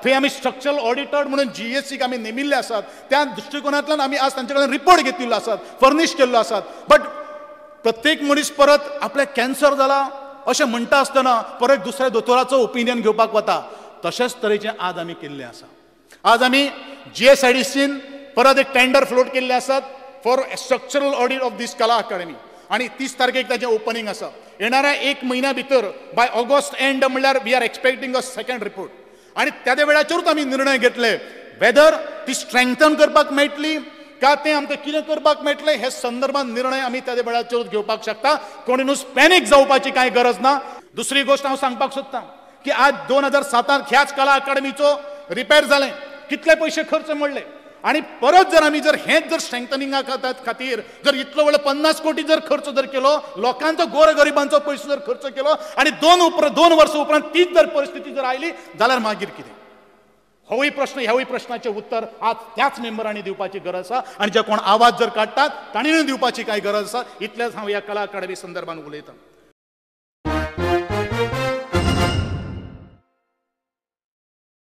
थंय आमी structural auditor म्हणून GSC आमी नेमिल्ले आसात. त्या दृष्टिकोनांतल्यान आमी आज तांचे कडेन रिपोर्ट घेतिल्लो आसात, फर्निश केल्लो आसात. बट प्रत्येक मनीस परत आपल्याक कॅन्सर जाला अशें म्हणटा आसतना परत दुसऱ्या दोतोराचो ओपिनियन घेवपाक वता. तशेंच तरेचें आज आमी केल्लें आसा. आज आमी GSIDCन परत एक टेंडर फ्लोट केल्ले आसात for structural audit of these कला अकादेमी आणि 30 तारखेक ताचें ओपनिंग आसा. येणाऱ्या 1 म्हयन्या भितर बाय ऑगस्ट एंड म्हणल्यार we are expecting a second report. आणि त्या वेळाचेरूच आमी निर्णय घेतले वेदर ती स्ट्रेंथन करपाक मेळटली का ते आमकां कितें करपाक मेळटलें हे संदर्भात निर्णय आमी त्या वेळाचेरूच घेवपाक शकता. कोणी न्हू पॅनीक जावपाची कांय गरज ना. दुसरी गोष्ट हांव सांगपाक सोदतां की आज 2007 ह्याच कला अकादेमीचो रिपेर जालें, कितले पयशे खर्च मोडले आणि परत जर आमी हेच स्ट्रेंथनिंगा खातीर जर इतलो व्हडलो 50 कोटी जर खर्च जर केलो, लोकांचो गोरगरिबांचो पयसो जर खर्च केलो आणि 2 वर्सां उपरांत तीच जर परिस्थिती जर आयली जाल्यार मागीर कितें? होय प्रश्न, ह्यावय प्रश्नाचें उत्तर आज त्याच मेंबरांनी दिवपाची गरज आसा आणि जे कोण आवाज जर काडटात तांणी दिवपाची काय गरज आसा. इतलेंच हांव ह्या कला अकादेमी संदर्भात उलयतां.